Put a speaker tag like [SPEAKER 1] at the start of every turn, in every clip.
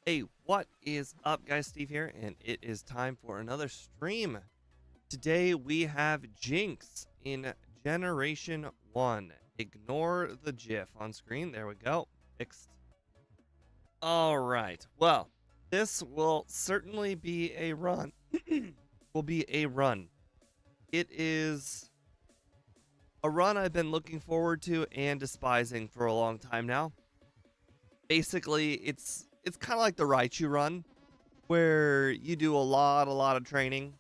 [SPEAKER 1] Hey, what is up, guys? Steve here, and it is time for another stream. Today we have Jynx in Generation 1. Ignore the GIF on screen. There we go. Fixed. Alright, well, this will certainly be a run. It is a run I've been looking forward to and despising for a long time now. Basically, it's kind of like the Raichu run, where you do a lot of training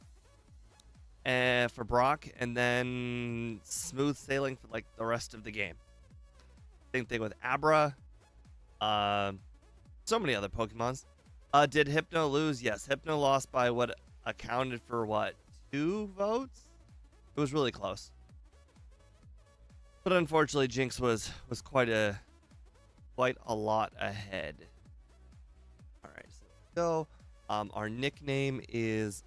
[SPEAKER 1] for Brock, and then smooth sailing for like the rest of the game. Same thing with Abra. So many other Pokemons. Did Hypno lose? Yes, Hypno lost by what accounted for what, 2 votes? It was really close. But unfortunately, Jynx was quite a lot ahead. All right, so let's go. Our nickname is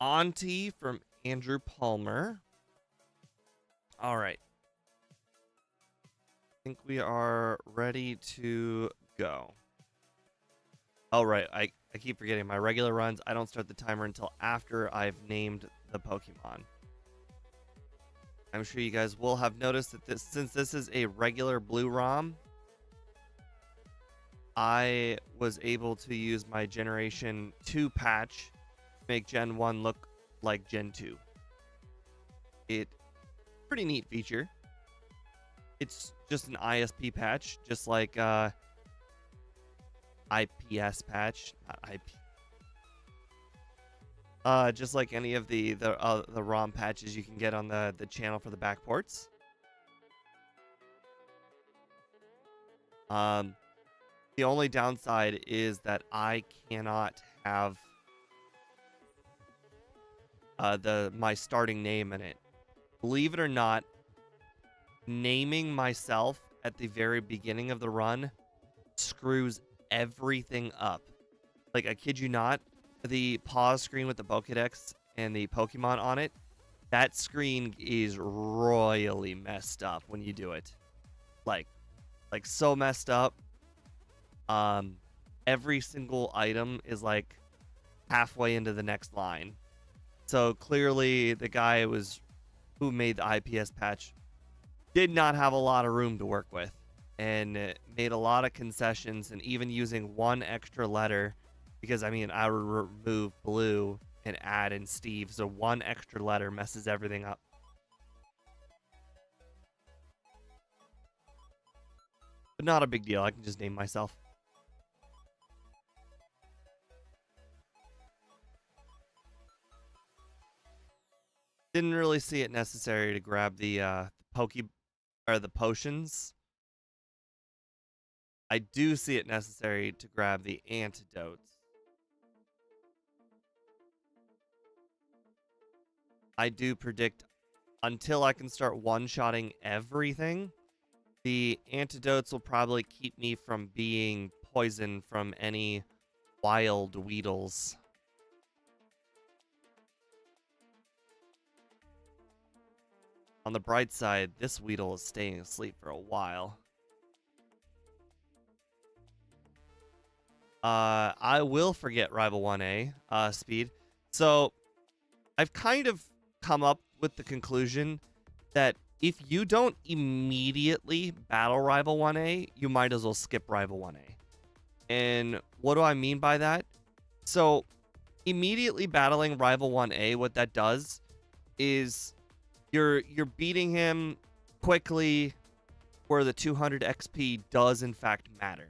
[SPEAKER 1] Auntie from Andrew Palmer. All right. I think we are ready to go. All right, I keep forgetting my regular runs. I don't start the timer until after I've named the Pokemon. I'm sure you guys will have noticed that since this is a regular blue ROM, I was able to use my Generation 2 patch to make Gen 1 look like Gen 2. Pretty neat feature. It's just an ISP patch, just like IPS patch, not IP. Just like any of the ROM patches you can get on the channel for the backports. The only downside is that I cannot have my starting name in it. Believe it or not, naming myself at the very beginning of the run screws everything up. Like, I kid you not, the pause screen with the Pokedex and the Pokemon on it, that screen is royally messed up when you do it. Like so messed up. Every single item is like halfway into the next line. So clearly the guy who made the IPS patch did not have a lot of room to work with, and made a lot of concessions, and even using one extra letter, because I mean I would remove blue and add in Steve, so one extra letter messes everything up. But not a big deal. I can just name myself. Didn't really see it necessary to grab the the potions. I do see it necessary to grab the antidotes. I do predict, until I can start one-shotting everything, the antidotes will probably keep me from being poisoned from any wild Weedles. On the bright side, this Weedle is staying asleep for a while. I will forget Rival 1A speed. So I've kind of come up with the conclusion that if you don't immediately battle Rival 1A, you might as well skip Rival 1A. And what do I mean by that? So immediately battling Rival 1A, what that does is you're beating him quickly, where the 200 XP does in fact matter.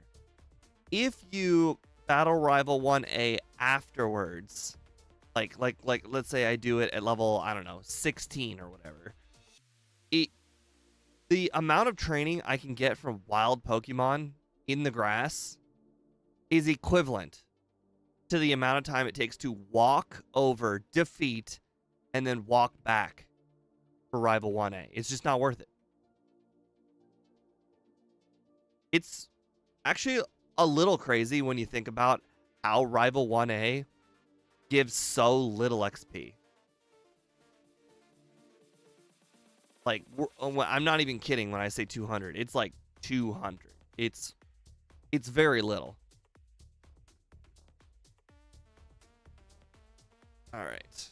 [SPEAKER 1] If you battle Rival 1A afterwards, like let's say I do it at level, I don't know, 16 or whatever, the amount of training I can get from wild Pokemon in the grass is equivalent to the amount of time it takes to walk over, defeat, and then walk back for Rival 1A. It's just not worth it. It's actually a little crazy when you think about how Rival 1A gives so little XP. Like, I'm not even kidding when I say 200. It's like 200. It's very little. All right.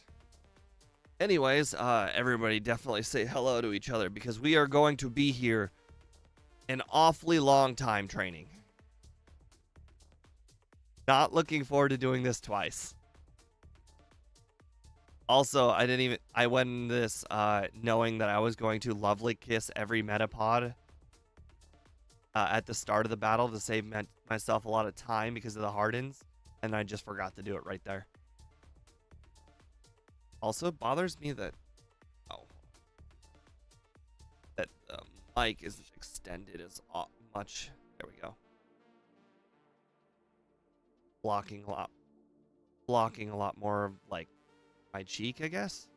[SPEAKER 1] Anyways, everybody definitely say hello to each other because we are going to be here an awfully long time training. Not looking forward to doing this twice. Also, I went in this knowing that I was going to lovely kiss every Metapod at the start of the battle to save myself a lot of time because of the hardens, and I just forgot to do it right there. Also, it bothers me that the mic isn't extended as much. There we go. Blocking a lot more of like my cheek, I guess.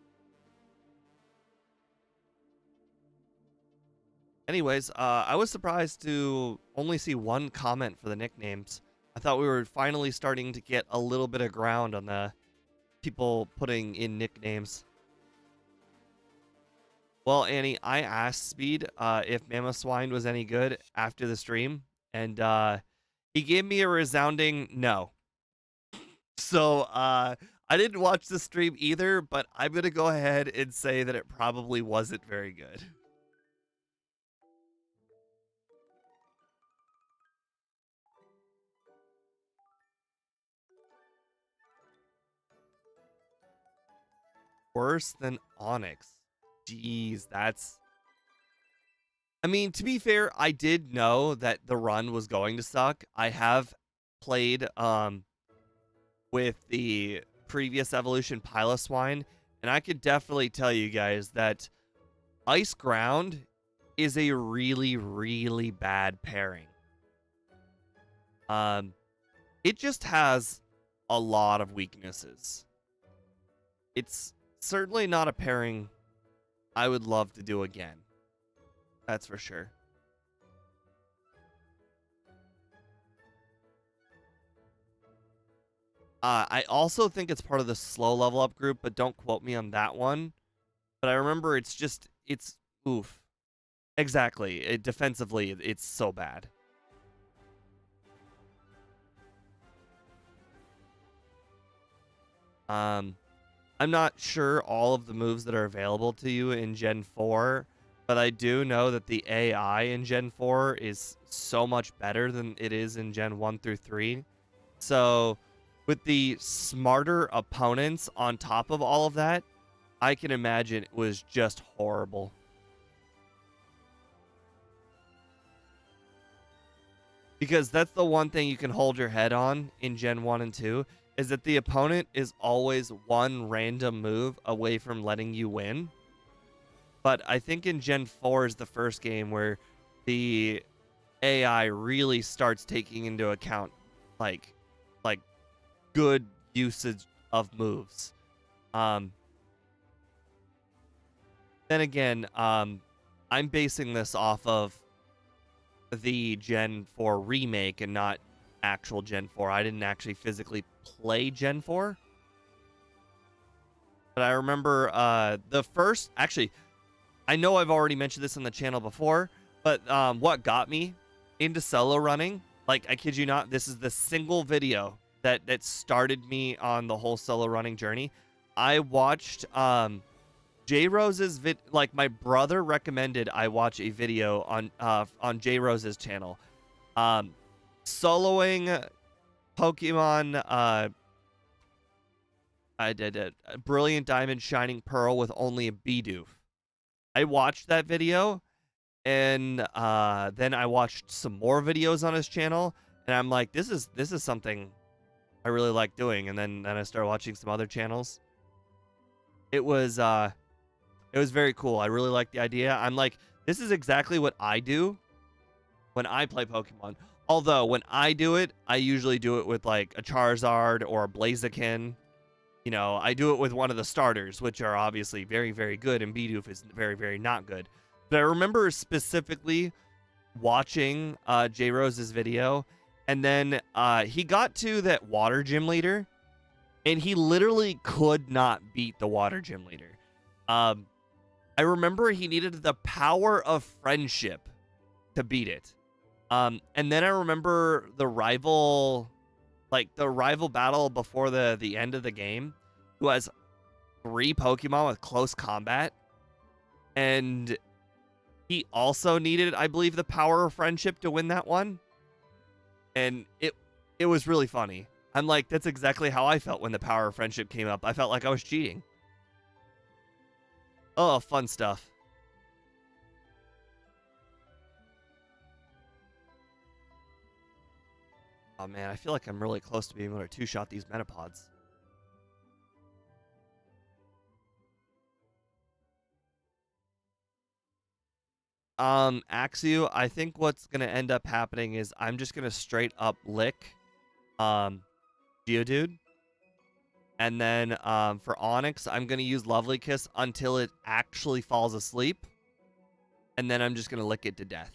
[SPEAKER 1] Anyways, I was surprised to only see one comment for the nicknames. I thought we were finally starting to get a little bit of ground on the people putting in nicknames. Well, Annie, I asked Speed if Mamoswine was any good after the stream, and he gave me a resounding no. So I didn't watch the stream either, but I'm going to go ahead and say that it probably wasn't very good. Worse than Onyx. Jeez, that's... I mean, to be fair, I did know that the run was going to suck. I have played with the previous evolution Piloswine, and I could definitely tell you guys that Ice Ground is a really, really bad pairing. It just has a lot of weaknesses. It's certainly not a pairing I would love to do again. That's for sure. I also think it's part of the slow level up group, but don't quote me on that one. But I remember it's oof. Exactly. Defensively, it's so bad. I'm not sure all of the moves that are available to you in Gen 4, but I do know that the AI in Gen 4 is so much better than it is in Gen 1 through 3. So with the smarter opponents on top of all of that, I can imagine it was just horrible. Because that's the one thing you can hold your head on in Gen 1 and 2, is that the opponent is always one random move away from letting you win. But I think in Gen 4 is the first game where the AI really starts taking into account like good usage of moves. Then again, I'm basing this off of the Gen 4 remake and not actual Gen 4. I didn't actually physically play Gen 4. But I remember the first... Actually, I know I've already mentioned this on the channel before, but what got me into solo running, like, I kid you not, this is the single video that started me on the whole solo running journey. I watched J Rose's like, my brother recommended I watch a video on J Rose's channel, soloing Pokemon. I did a Brilliant Diamond Shining Pearl with only a Bidoof. I watched that video, and then I watched some more videos on his channel, and I'm like, this is something I really like doing. And then I started watching some other channels. It was very cool. I really like the idea. I'm like, this is exactly what I do when I play Pokemon. Although when I do it, I usually do it with like a Charizard or a Blaziken. You know, I do it with one of the starters, which are obviously very, very good, and Bidoof is very, very not good. But I remember specifically watching J Rose's video, and then he got to that water gym leader, and he literally could not beat the water gym leader. I remember he needed the power of friendship to beat it. And then I remember the rival battle before the end of the game, who has 3 Pokemon with close combat. And he also needed, I believe, the power of friendship to win that one. And it was really funny. I'm like, that's exactly how I felt when the power of friendship came up. I felt like I was cheating. Oh, fun stuff. Oh man, I feel like I'm really close to being able to two-shot these Metapods. Axew, I think what's gonna end up happening is I'm just gonna straight up lick Geodude. And then for Onyx, I'm gonna use Lovely Kiss until it actually falls asleep. And then I'm just gonna lick it to death.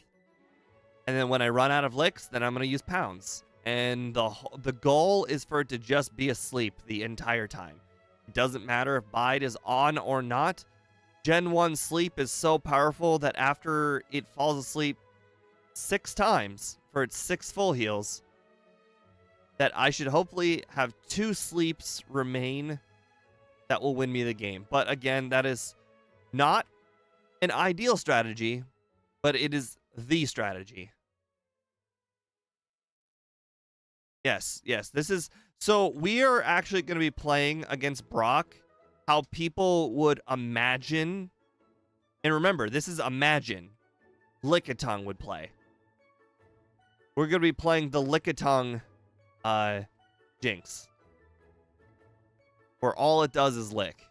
[SPEAKER 1] And then when I run out of licks, then I'm gonna use Pounds. And the goal is for it to just be asleep the entire time. It doesn't matter if Bide is on or not. Gen 1 sleep is so powerful that after it falls asleep 6 times for its 6 full heals, that I should hopefully have 2 sleeps remain that will win me the game. But again, that is not an ideal strategy, but it is the strategy. Yes, this is... So we are actually going to be playing against Brock how people would imagine, and remember, this is imagine, Lickitung would play. We're going to be playing the Lickitung Jynx, where all it does is lick.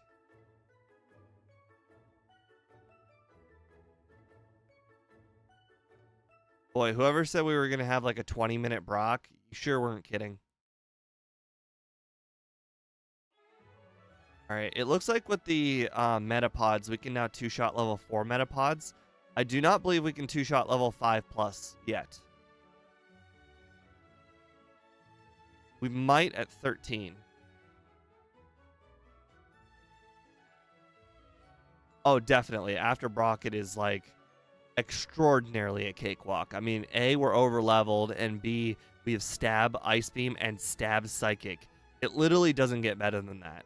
[SPEAKER 1] Boy, whoever said we were going to have like a 20-minute Brock, you sure weren't kidding. Alright, it looks like with the Metapods, we can now two-shot level 4 Metapods. I do not believe we can two-shot level 5+ yet. We might at 13. Oh, definitely. After Brock, it is like extraordinarily a cakewalk. I mean, A, we're over-leveled, and B, we have Stab, Ice Beam, and Stab Psychic. It literally doesn't get better than that.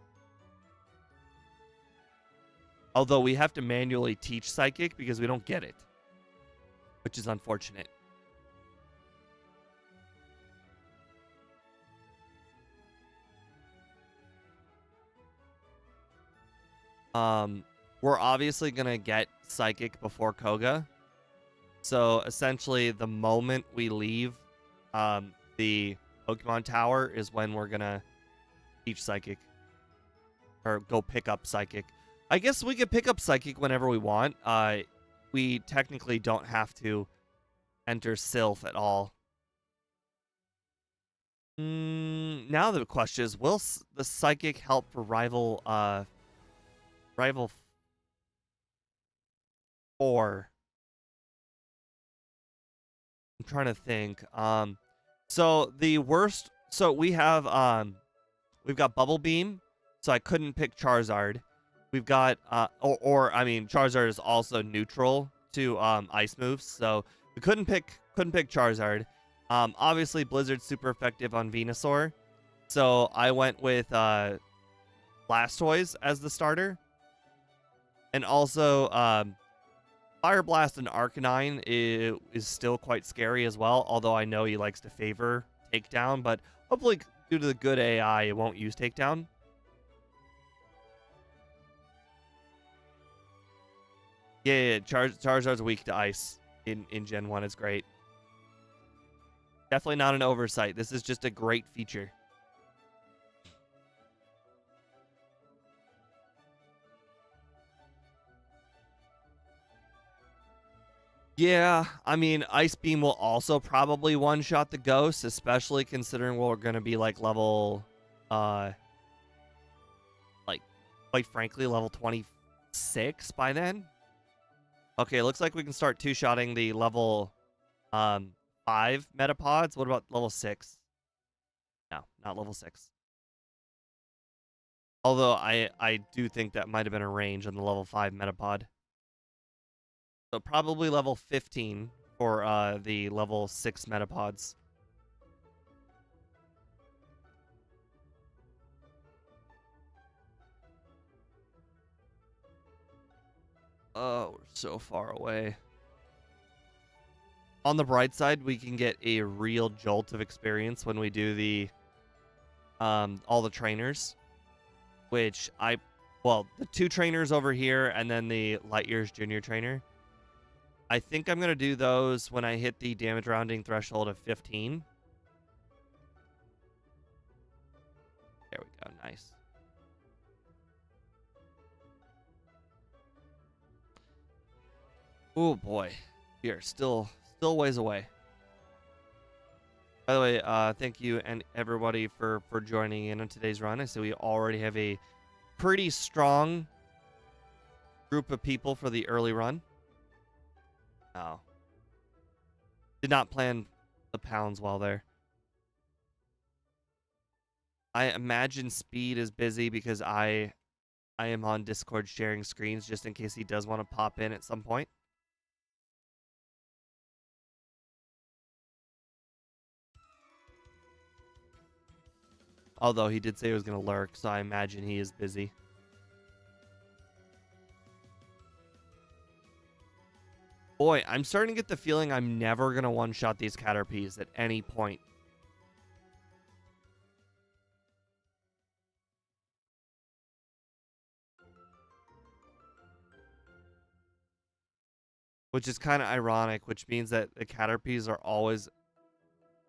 [SPEAKER 1] Although we have to manually teach Psychic because we don't get it, which is unfortunate. We're obviously going to get Psychic before Koga. So essentially, the moment we leave the Pokemon Tower is when we're going to teach Psychic. Or go pick up Psychic. I guess we could pick up Psychic whenever we want. We technically don't have to enter Sylph at all. Now the question is, will the Psychic help for Rival 4? I'm trying to think. So the worst... So we have... we've got Bubble Beam, so I couldn't pick Charizard. We've got, I mean, Charizard is also neutral to ice moves, so we couldn't pick Charizard. Obviously, Blizzard's super effective on Venusaur, so I went with Blastoise as the starter. And also, Fire Blast and Arcanine is still quite scary as well, although I know he likes to favor Takedown, but hopefully, due to the good AI, it won't use Takedown. Yeah, Charizard's weak to ice in Gen 1. It's great. Definitely not an oversight. This is just a great feature. Yeah, I mean, Ice Beam will also probably one-shot the Ghost, especially considering we're going to be like level, like, quite frankly, level 26 by then. Okay, looks like we can start two-shotting the level 5 Metapods. What about level 6? No, not level 6. Although I do think that might have been a range on the level 5 Metapod. So probably level 15 for the level 6 Metapods. Oh, we're so far away. On the bright side, we can get a real jolt of experience when we do the all the trainers, which well, the 2 trainers over here and then the Light Years Junior trainer. I think I'm going to do those when I hit the damage rounding threshold of 15. There we go. Nice. Oh boy. We are still ways away. By the way, thank you and everybody for joining in on today's run. I see we already have a pretty strong group of people for the early run. Oh. Did not plan the pounds well there. I imagine Speed is busy because I am on Discord sharing screens just in case he does want to pop in at some point. Although he did say he was going to lurk, so I imagine he is busy. Boy, I'm starting to get the feeling I'm never going to one-shot these Caterpies at any point. Which is kind of ironic, which means that the Caterpies are always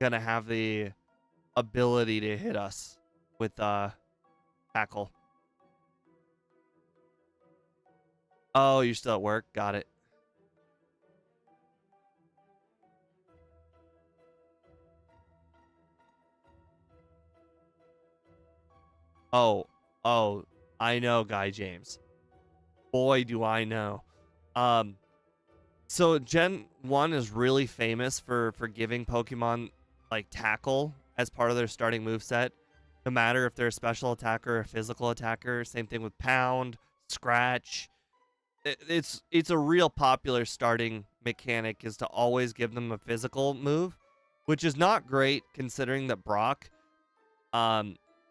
[SPEAKER 1] going to have the ability to hit us with tackle. Oh, you're still at work? Got it. Oh, I know, Guy James. Boy, do I know. So Gen 1 is really famous for giving Pokemon like tackle as part of their starting moveset. No matter if they're a special attacker or a physical attacker. Same thing with Pound, Scratch. It's a real popular starting mechanic is to always give them a physical move, which is not great considering that Brock,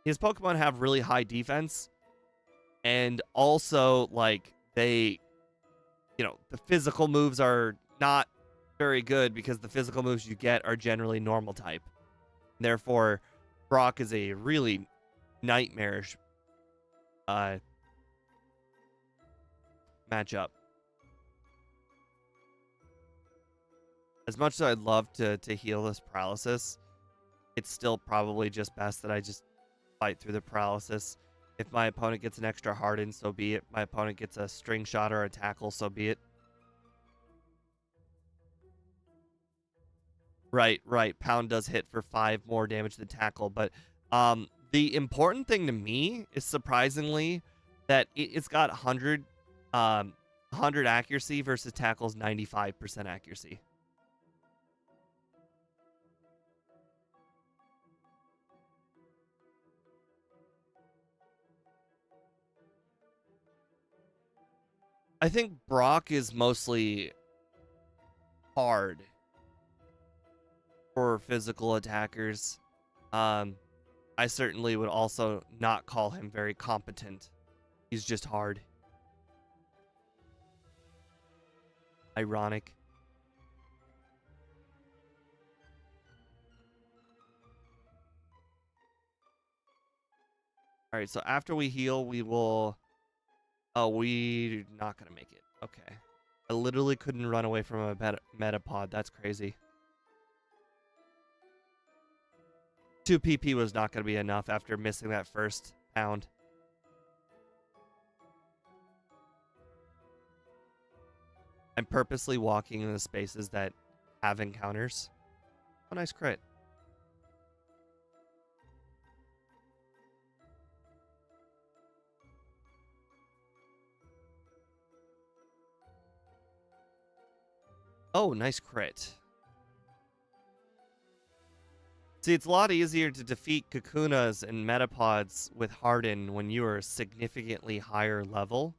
[SPEAKER 1] his Pokemon have really high defense, and also like the physical moves are not very good because the physical moves you get are generally normal type. Therefore, Brock is a really nightmarish matchup. As much as I'd love to heal this paralysis, it's still probably just best that I just fight through the paralysis. If my opponent gets an extra harden, so be it. My opponent gets a string shot or a tackle, so be it. Right. Pound does hit for 5 more damage than tackle, but the important thing to me is surprisingly that it's got 100 accuracy versus tackle's 95% accuracy. I think Brock is mostly hard for physical attackers. I certainly would also not call him very competent. He's just hard. Ironic. All right, so after we heal, we will... Oh, we're not going to make it. Okay. I literally couldn't run away from a Metapod. That's crazy. 2 PP was not going to be enough after missing that first pound. I'm purposely walking in the spaces that have encounters. Oh, nice crit. Oh, nice crit. See, it's a lot easier to defeat Kakunas and Metapods with Harden when you are a significantly higher level.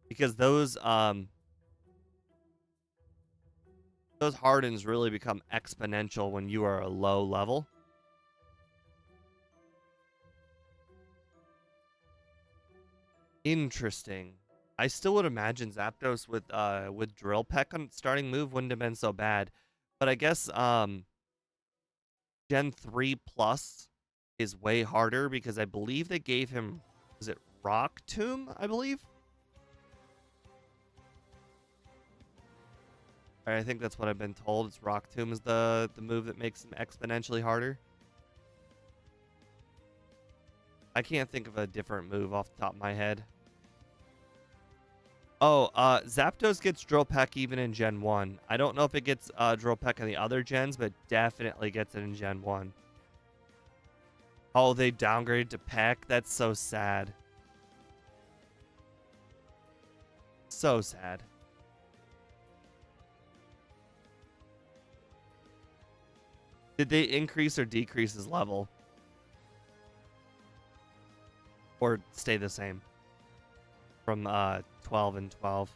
[SPEAKER 1] Because those Hardens really become exponential when you are a low level. Interesting. I still would imagine Zapdos with Drill Peck on its starting move wouldn't have been so bad. But I guess Gen 3 Plus is way harder because I believe they gave him, was it Rock Tomb, I believe? I think that's what I've been told. It's Rock Tomb is the move that makes him exponentially harder. I can't think of a different move off the top of my head. Oh, Zapdos gets Drill Peck even in Gen 1. I don't know if it gets Drill Peck in the other gens, but definitely gets it in Gen 1. Oh, they downgraded to Peck? That's so sad. So sad. Did they increase or decrease his level? Or stay the same? From 12 and 12.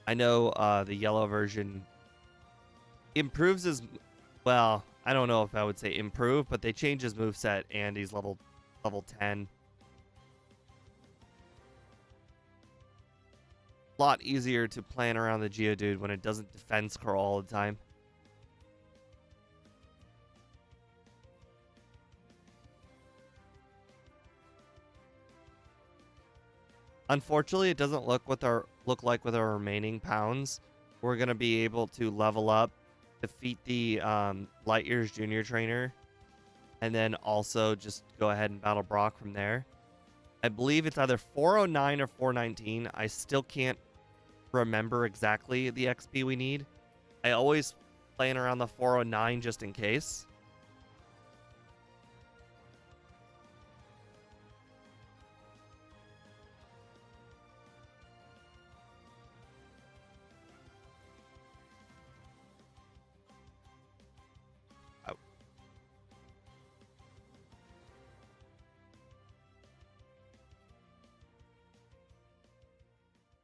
[SPEAKER 1] I know the yellow version improves his... Well, I don't know if I would say improve, but they changed his moveset and he's level 10. A lot easier to plan around the Geodude when it doesn't defense curl all the time. Unfortunately, it doesn't look like with our remaining pounds. We're gonna be able to level up, defeat the Light Years Junior Trainer, and then also just go ahead and battle Brock from there. I believe it's either 409 or 419. I still can't remember exactly the XP we need. I always plan around the 409 just in case.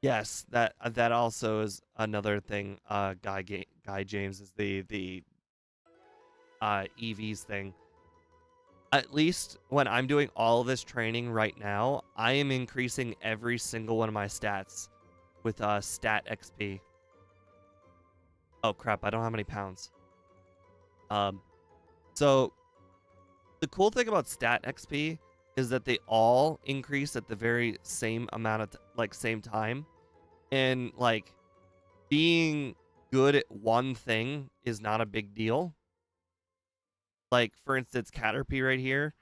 [SPEAKER 1] Yes, that also is another thing. Guy James is the EVs thing. At least when I'm doing all of this training right now, I am increasing every single one of my stats with stat XP. Oh crap! I don't have any pounds. So the cool thing about stat XP is that they all increase at the very same amount of same time. And like being good at one thing is not a big deal. Like for instance, Caterpie right here.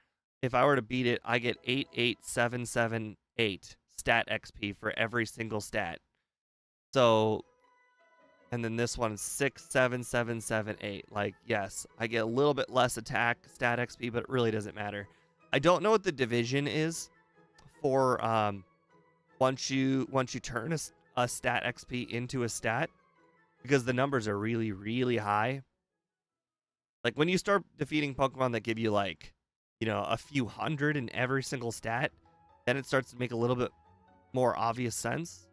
[SPEAKER 1] If I were to beat it, I get 88778 stat XP for every single stat. So, and then this one is 67778. Like, yes, I get a little bit less attack stat XP, but it really doesn't matter. I don't know what the division is for once you turn a stat XP into a stat, because the numbers are really, really high. Like when you start defeating Pokemon that give you like, a few hundred in every single stat, then it starts to make a little bit more obvious sense.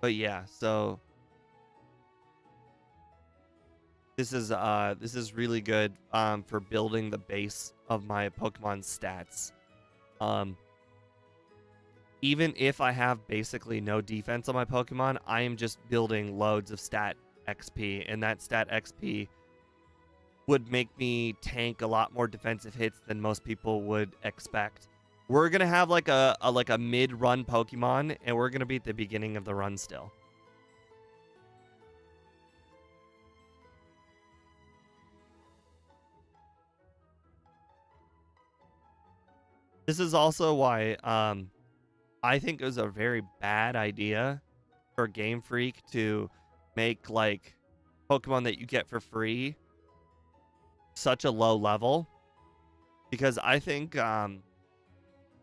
[SPEAKER 1] But yeah, so this is really good for building the base of my Pokemon stats. Even if I have basically no defense on my Pokemon, I am just building loads of stat XP, and that stat XP would make me tank a lot more defensive hits than most people would expect. We're gonna have like a mid-run Pokemon, and we're gonna be at the beginning of the run still. This is also why I think it was a very bad idea for Game Freak to make like Pokemon that you get for free such a low level, because I think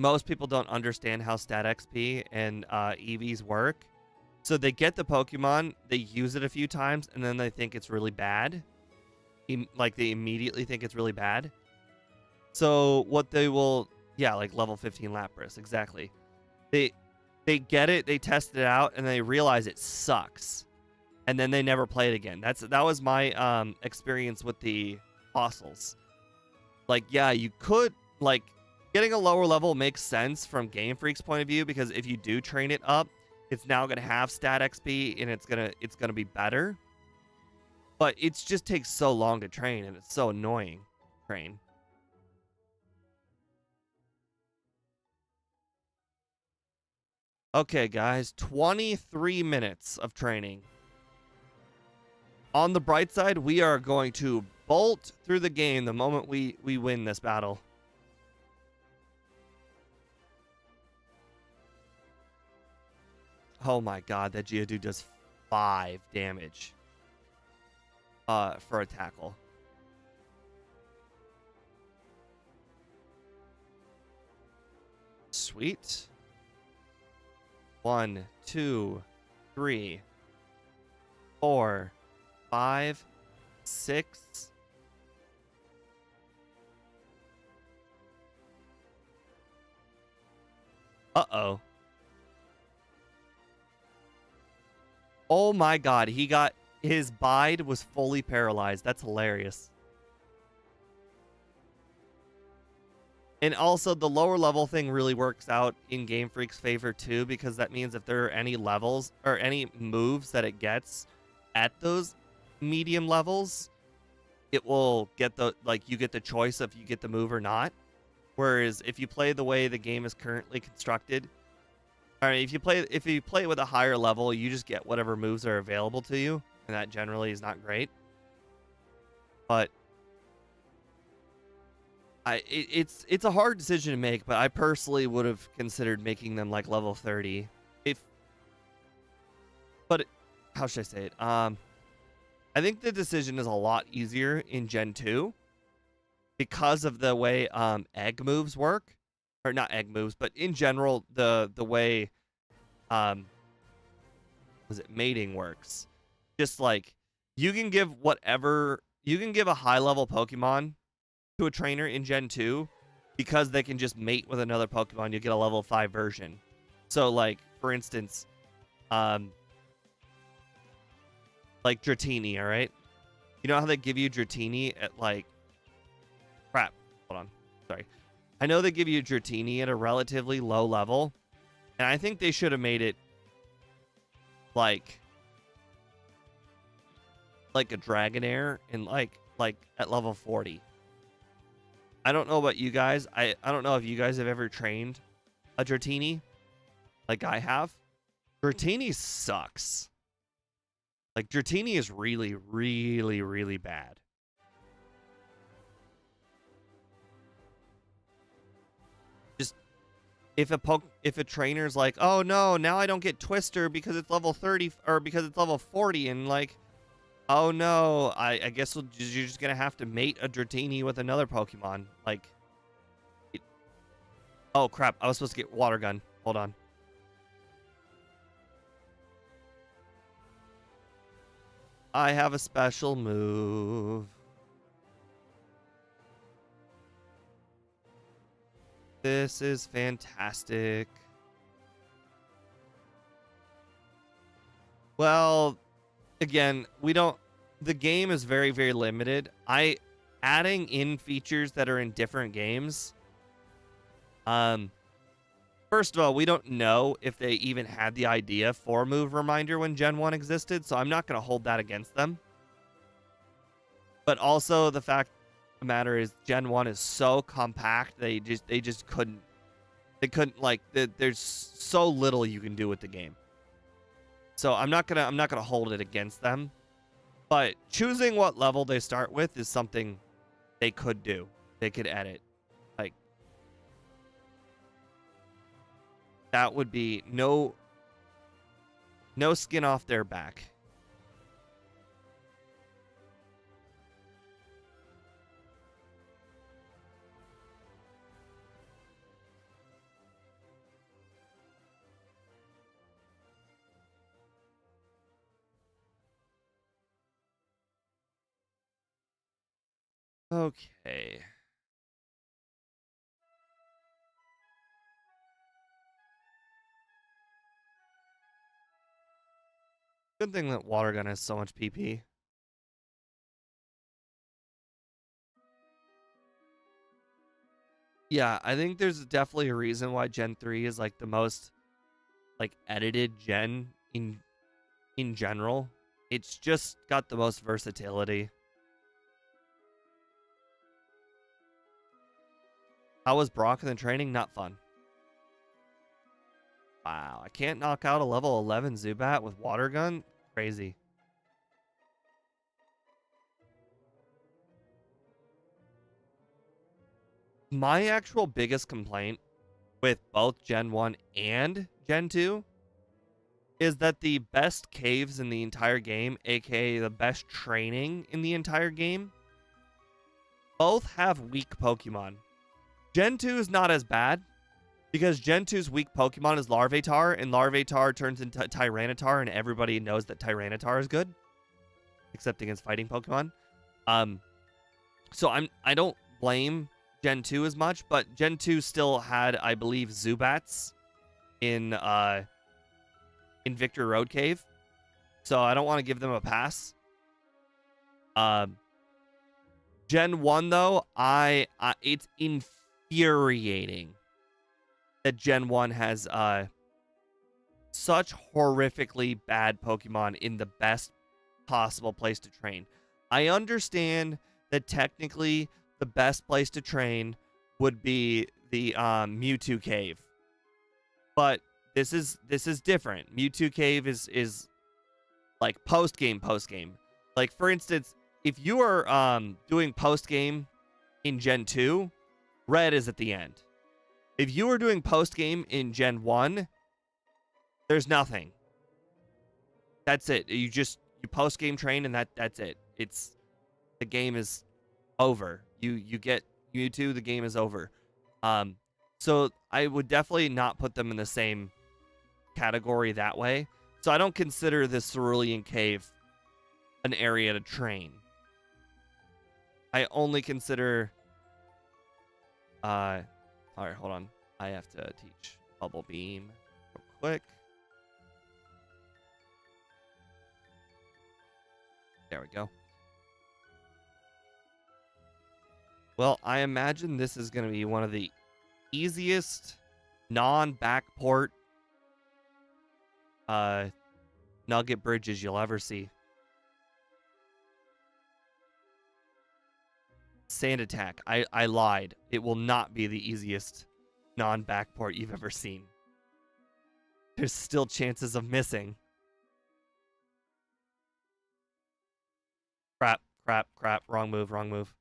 [SPEAKER 1] most people don't understand how stat XP and EVs work. So they get the Pokemon, they use it a few times, and then they think it's really bad. Like they immediately think it's really bad. So what they will, yeah, like level 15 Lapras, exactly. They they get it, they test it out, and they realize it sucks, and then they never play it again. That was my experience with the fossils. Like, yeah, you could like getting a lower level makes sense from Game Freak's point of view, because if you do train it up, it's now gonna have stat XP and it's gonna be better. But it just takes so long to train, and it's so annoying to train. Okay, guys, 23 minutes of training. On the bright side, we are going to bolt through the game the moment we win this battle. Oh my god, that Geodude does 5 damage for a tackle. Sweet. 1, 2, 3, 4, 5, 6. Uh-oh. Oh my god, his bide was fully paralyzed. That's hilarious. And also, the lower level thing really works out in Game Freak's favor too, because that means if there are any levels or any moves that it gets at those medium levels, it will get you get the choice if you get the move or not. Whereas if you play the way the game is currently constructed, I mean, if you play with a higher level, you just get whatever moves are available to you, and that generally is not great. But it's a hard decision to make, but I personally would have considered making them like level 30. How should I say it? I think the decision is a lot easier in Gen 2 because of the way egg moves work, or not egg moves, but in general the way mating works. Just like you can give a high level Pokemon to a trainer in Gen 2 because they can just mate with another Pokemon. You get a level 5 version. So like, for instance, like Dratini, all right? You know how they give you Dratini at like crap. Hold on. Sorry. I know they give you Dratini at a relatively low level, and I think they should have made it like a Dragonair and like at level 40. I don't know about you guys. I don't know if you guys have ever trained a Dratini like I have. Dratini sucks. Like, Dratini is really, really, really bad. Just if a trainer's like, oh no, now I don't get Twister because it's level 30 or because it's level 40, and like, oh no, I guess you're just gonna have to mate a Dratini with another Pokemon. Like, oh crap, I was supposed to get Water Gun. Hold on. I have a special move. This is fantastic. Well, again, the game is very, very limited. Adding in features that are in different games. First of all, we don't know if they even had the idea for Move Reminder when Gen 1 existed, so I'm not going to hold that against them. But also, the fact of the matter is Gen 1 is so compact, they just couldn't. They couldn't, like, there's so little you can do with the game. So I'm not gonna hold it against them. But choosing what level they start with is something they could do. They could edit. Like, that would be no skin off their back. Okay. Good thing that water gun has so much PP. Yeah, I think there's definitely a reason why Gen 3 is like the most like edited gen in general. It's just got the most versatility. How was Brock in the training? Not fun. Wow, I can't knock out a level 11 Zubat with water gun? Crazy. My actual biggest complaint with both Gen 1 and Gen 2 is that the best caves in the entire game, aka the best training in the entire game, both have weak Pokemon. Gen 2 is not as bad because Gen 2's weak Pokemon is Larvitar, and Larvitar turns into Tyranitar, and everybody knows that Tyranitar is good, except against fighting Pokemon. So I don't blame Gen 2 as much, but Gen 2 still had, I believe, Zubats in Victory Road Cave. So I don't want to give them a pass. Gen 1 though, it's infuriating that Gen 1 has such horrifically bad Pokemon in the best possible place to train. I understand that technically the best place to train would be the Mewtwo Cave, but this is different. Mewtwo Cave is like post game. Like for instance, if you are doing post game in Gen 2, Red is at the end. If you are doing post game in Gen 1, there's nothing. That's it. You post game train and that's it. The game is over. You get Mewtwo, the game is over. So I would definitely not put them in the same category that way. So I don't consider the Cerulean Cave an area to train. I only consider all right, hold on. I have to teach Bubble Beam real quick. There we go. Well, I imagine this is going to be one of the easiest non-backport nugget bridges you'll ever see. Sand Attack. I lied. It will not be the easiest non-backport you've ever seen. There's still chances of missing. Crap. Wrong move.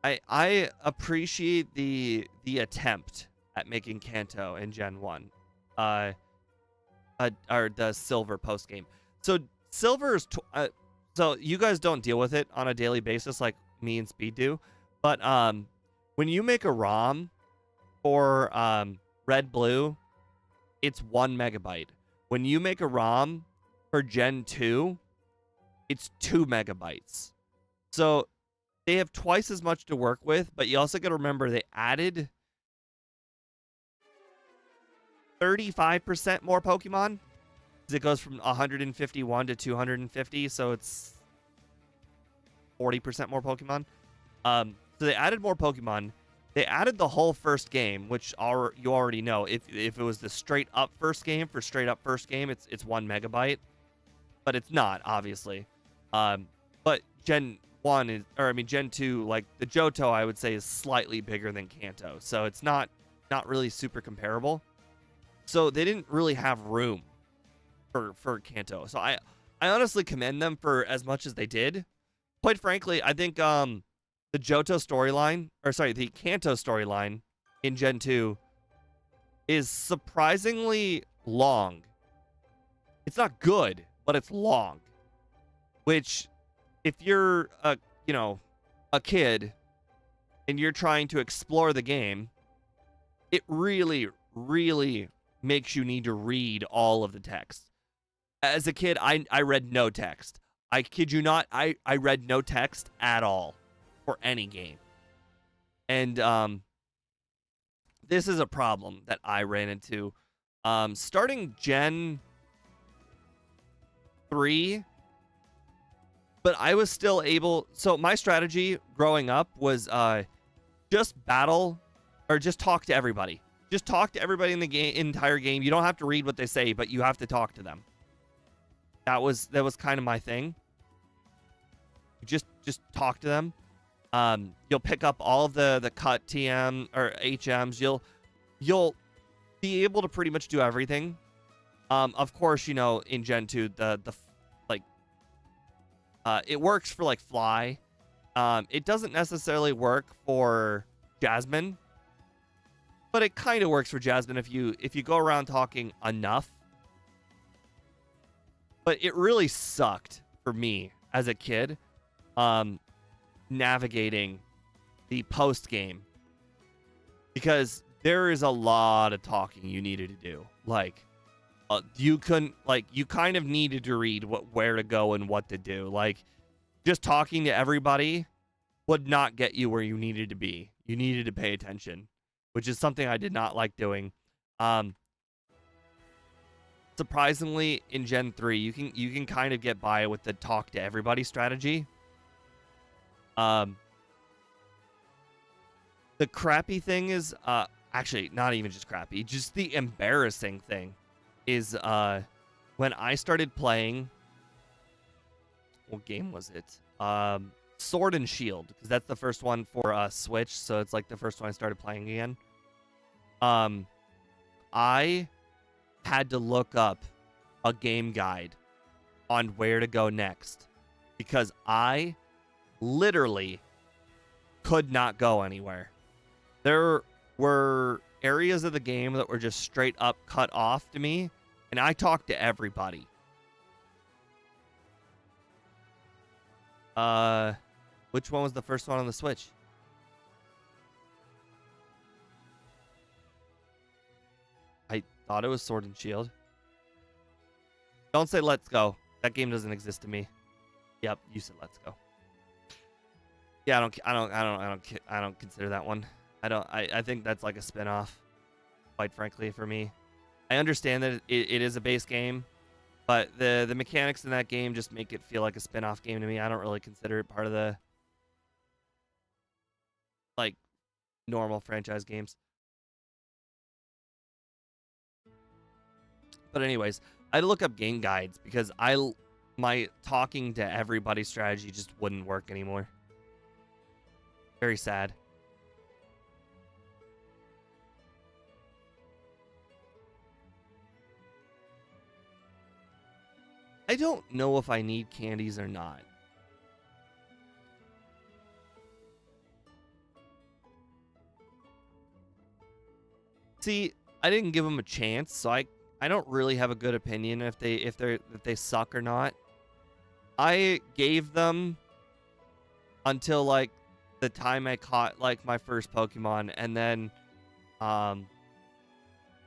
[SPEAKER 1] I appreciate the attempt at making Kanto in Gen 1. Or the Silver post game. So Silver is so you guys don't deal with it on a daily basis like me and Speed do, but when you make a ROM for Red Blue, it's 1 megabyte. When you make a ROM for Gen 2, it's 2 megabytes. So they have twice as much to work with, but you also got to remember they added 35% more Pokemon. It goes from 151 to 250, so it's 40% more Pokemon. So they added more Pokemon. They added the whole first game, which you already know. If it was the straight up first game, it's 1 megabyte, but it's not obviously. But Gen 2, like the Johto, I would say is slightly bigger than Kanto, so it's not really super comparable. So they didn't really have room for Kanto. So I honestly commend them for as much as they did. Quite frankly, I think the Kanto storyline in Gen 2 is surprisingly long. It's not good, but it's long. Which, if you're a kid and you're trying to explore the game, it really, really makes you need to read all of the text. As a kid, I read no text. I kid you not, I read no text at all for any game. And this is a problem that I ran into. Starting Gen 3, but I was still able. So my strategy growing up was just battle or just talk to everybody. Just talk to everybody in the game, entire game. You don't have to read what they say, but you have to talk to them. That was kind of my thing. Just talk to them. You'll pick up all of the cut TM or HMs. You'll be able to pretty much do everything. Of course, you know, in Gen 2, it works for like Fly. It doesn't necessarily work for Jasmine, but it kind of works for Jasmine if you go around talking enough. But it really sucked for me as a kid, navigating the post game, because there is a lot of talking you needed to do. Like, you couldn't, like, you kind of needed to read where to go and what to do. Like, just talking to everybody would not get you where you needed to be. You needed to pay attention, which is something I did not like doing. Surprisingly, in Gen 3, you can kind of get by with the talk to everybody strategy. The crappy thing is, actually, not even just crappy, just the embarrassing thing is, when I started playing, what game was it? Sword and Shield, because that's the first one for Switch, so it's like the first one I started playing again. I had to look up a game guide on where to go next, because I literally could not go anywhere. There were areas of the game that were just straight up cut off to me, and I talked to everybody. Which one was the first one on the Switch? I thought it was Sword and Shield. Don't say Let's Go. That game doesn't exist to me. Yep, you said Let's Go. Yeah, I don't consider that one. I think that's like a spin-off, quite frankly, for me. I understand that it is a base game, but the mechanics in that game just make it feel like a spin-off game to me. I don't really consider it part of the, like, normal franchise games. But anyways, I look up game guides because my talking to everybody strategy just wouldn't work anymore. Very sad. I don't know if I need candies or not. See, I didn't give them a chance, so I don't really have a good opinion if they suck or not. I gave them until like the time I caught like my first Pokemon, and then I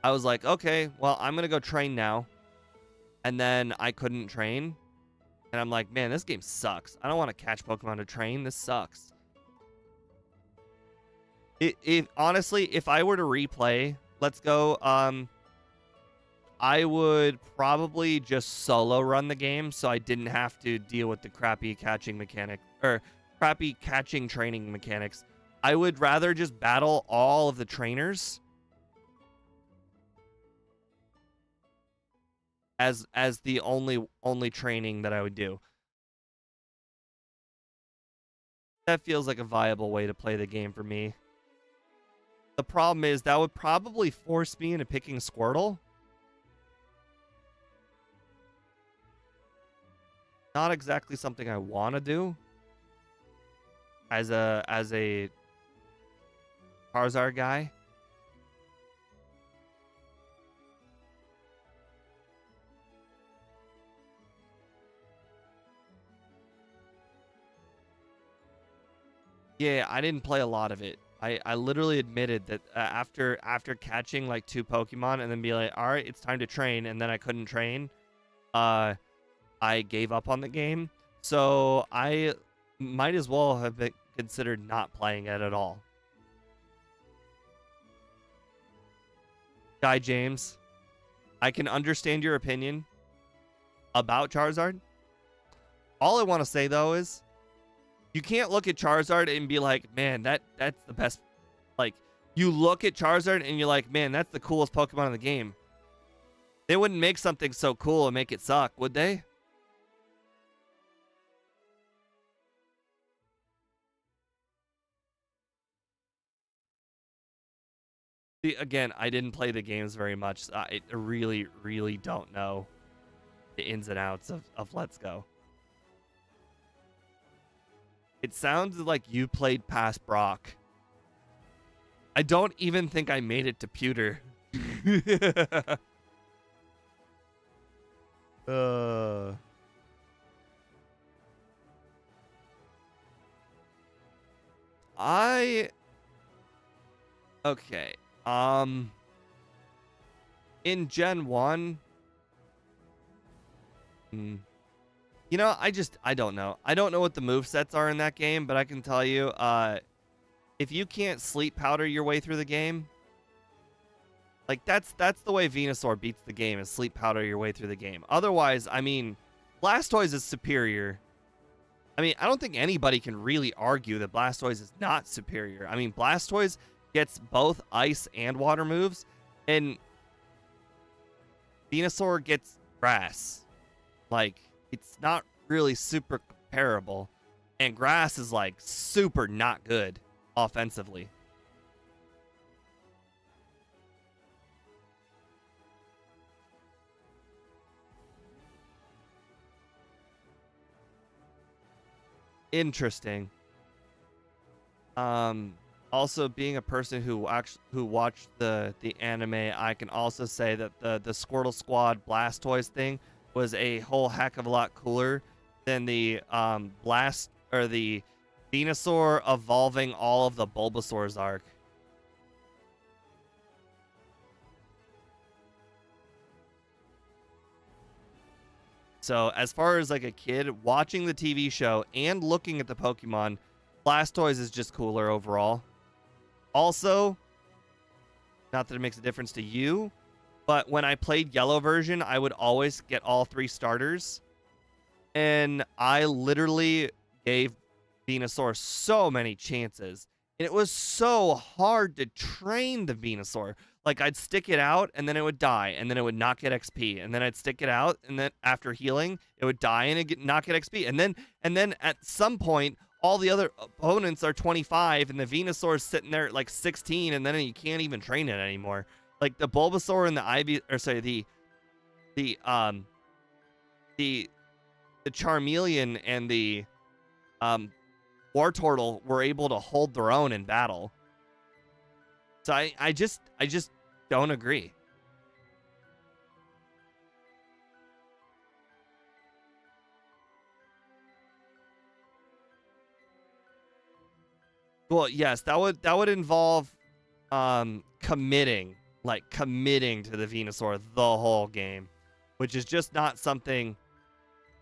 [SPEAKER 1] was like, okay, well, I'm gonna go train now. And then I couldn't train, and I'm like, man, this game sucks. I don't want to catch Pokemon to train. This sucks. Honestly, if I were to replay Let's Go, I would probably just solo run the game, so I didn't have to deal with the crappy catching mechanic or crappy catching training mechanics. I would rather just battle all of the trainers as the only training that I would do. That feels like a viable way to play the game for me. The problem is that would probably force me into picking Squirtle. Not exactly something I want to do as a Charizard guy. Yeah, I didn't play a lot of it. I literally admitted that after catching like 2 Pokemon and then be like, all right, it's time to train, and then I couldn't train, I gave up on the game. So I might as well have been considered not playing it at all. Guy James, I can understand your opinion about Charizard. All I want to say, though, is you can't look at Charizard and be like, man, that's the best. Like, you look at Charizard and you're like, man, that's the coolest Pokemon in the game. They wouldn't make something so cool and make it suck, would they? See, again, I didn't play the games very much. I really, really don't know the ins and outs of Let's Go. It sounds like you played past Brock. I don't even think I made it to Pewter. Okay. In Gen 1, you know, I don't know. I don't know what the movesets are in that game, but I can tell you, if you can't sleep powder your way through the game, like that's the way Venusaur beats the game, is sleep powder your way through the game. Otherwise, I mean, Blastoise is superior. I mean, I don't think anybody can really argue that Blastoise is not superior. I mean, Blastoise gets both ice and water moves, and Venusaur gets grass. Like, it's not really super comparable. And grass is, like, super not good offensively. Interesting. Also, being a person who watched the anime, I can also say that the Squirtle Squad Blastoise thing was a whole heck of a lot cooler than the the Venusaur evolving all of the Bulbasaur's arc. So as far as like a kid watching the TV show and looking at the Pokemon, Blastoise is just cooler overall. Also, not that it makes a difference to you, but when I played Yellow version, I would always get all 3 starters. And I literally gave Venusaur so many chances. And it was so hard to train the Venusaur. Like, I'd stick it out, and then it would die, and then it would not get XP. And then I'd stick it out, and then after healing, it would die and it not get XP. And then at some point, all the other opponents are 25, and the Venusaur is sitting there at like 16, and then you can't even train it anymore. Like, the Bulbasaur and the the Charmeleon and the Wartortle were able to hold their own in battle. So I just don't agree. Well, yes, that would involve committing to the Venusaur the whole game, which is just not something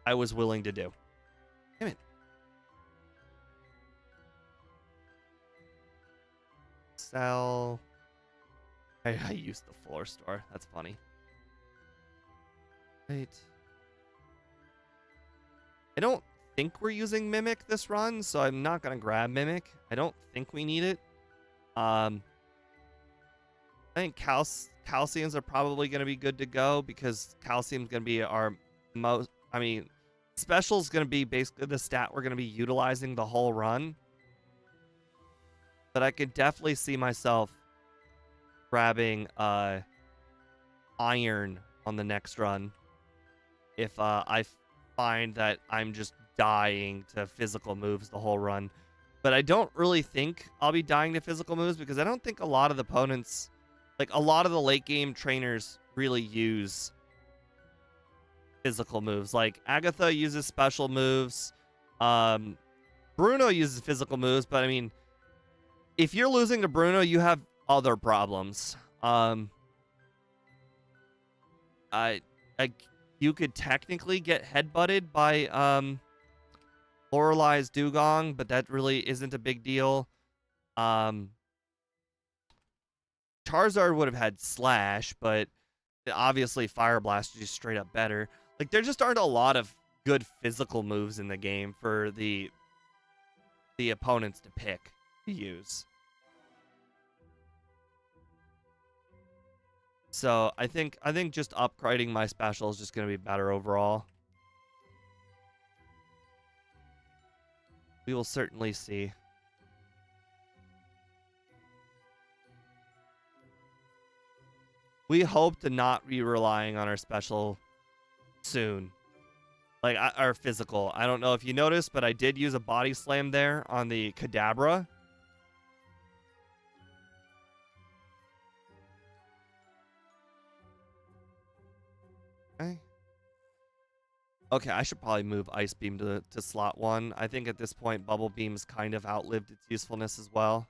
[SPEAKER 1] I was willing to do. Damn it. Sell. I used the floor store. That's funny. Right. I don't think we're using Mimic this run, so I'm not going to grab Mimic. I don't think we need it. I think Calciums are probably going to be good to go because Calcium's going to be our most... I mean, Special's going to be basically the stat we're going to be utilizing the whole run. But I could definitely see myself grabbing Iron on the next run if I find that I'm just dying to physical moves the whole run. But I don't really think I'll be dying to physical moves because I don't think a lot of the opponents, like a lot of the late game trainers, really use physical moves. Like Agatha uses special moves. Bruno uses physical moves, but I mean, if you're losing to Bruno, you have other problems. You could technically get headbutted by Lorelai's Dugong, but that really isn't a big deal. Charmeleon Charizard would have had Slash, but obviously Fire Blast is just straight up better. Like, there just aren't a lot of good physical moves in the game for the opponents to pick to use. So I think just upgrading my special is just going to be better overall. We will certainly see. We hope to not be relying on our special soon. Like, our physical. I don't know if you noticed, but I did use a body slam there on the Kadabra. Okay. Okay, I should probably move Ice Beam to slot 1. I think at this point, Bubble Beam's kind of outlived its usefulness as well.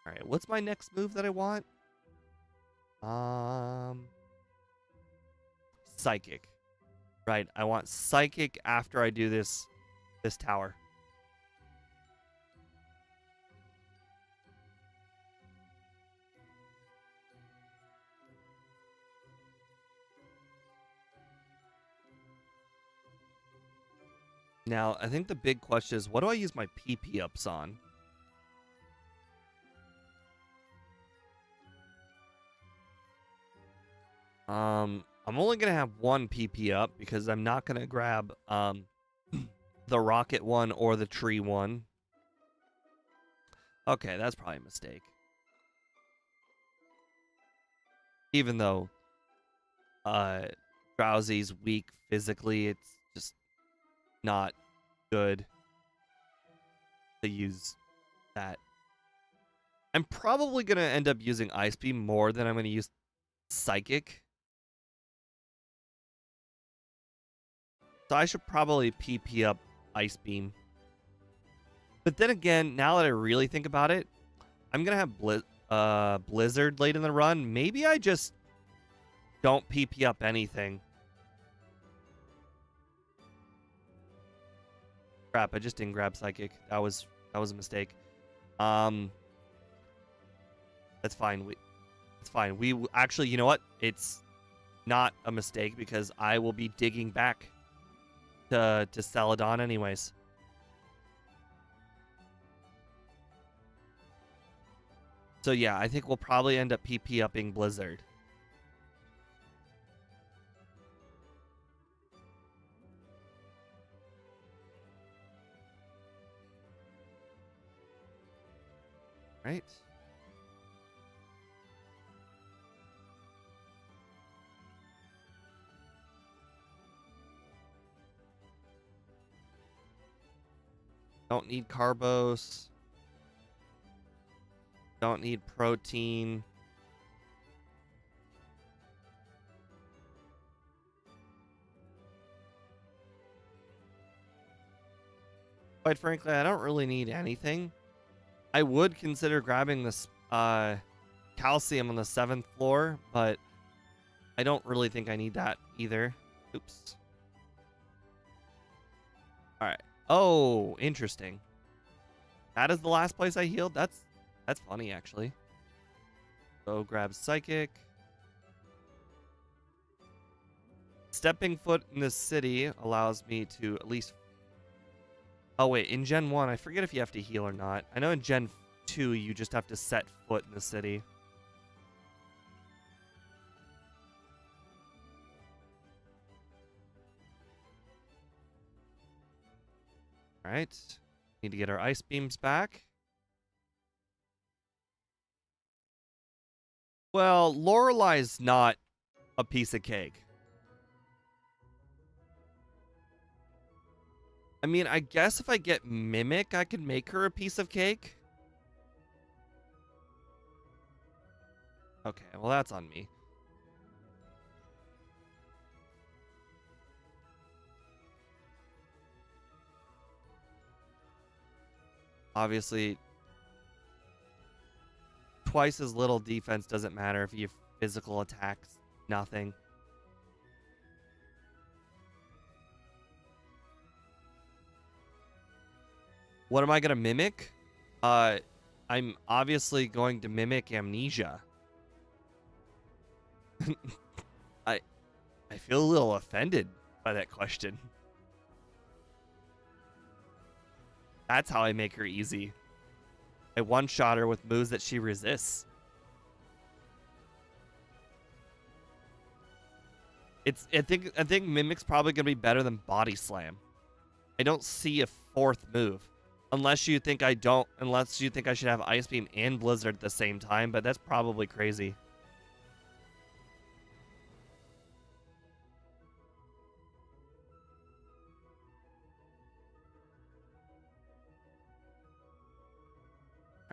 [SPEAKER 1] All right, what's my next move that I want? Psychic. Right, I want Psychic after I do this tower. Now, I think the big question is, what do I use my PP ups on? I'm only going to have one PP up because I'm not going to grab the rocket one or the tree one. Okay, that's probably a mistake. Even though Drowsy's weak physically, it's just not good to use that. I'm probably going to end up using Ice Beam more than I'm going to use Psychic. So I should probably PP up Ice Beam. But then again, now that I really think about it, I'm going to have Blizzard late in the run. Maybe I just don't PP up anything. Crap, I just didn't grab Psychic. That was a mistake. That's fine. It's fine. We actually, you know what? It's not a mistake because I will be digging back to Celadon anyways. So yeah, I think we'll probably end up PP upping Blizzard. Right? Don't need Carbos. Don't need protein. Quite frankly, I don't really need anything. I would consider grabbing this calcium on the 7th floor, but I don't really think I need that either. Oops. All right. Oh, interesting. That is the last place I healed. That's funny, actually. So grab Psychic. Stepping foot in the city allows me to at least... Oh, wait. In Gen 1, I forget if you have to heal or not. I know in Gen 2, you just have to set foot in the city. All right. Need to get our Ice Beams back. Well, Lorelai's not a piece of cake. I mean, I guess if I get Mimic, I could make her a piece of cake. Okay, well, that's on me. Obviously. twice as little defense doesn't matter if you have physical attacks. Nothing. What am I going to mimic? I'm obviously going to mimic Amnesia. I feel a little offended by that question. That's how I make her easy. I one-shot her with moves that she resists. I think Mimic's probably gonna be better than Body Slam. I don't see a fourth move. Unless you think I should have Ice Beam and Blizzard at the same time, but that's probably crazy.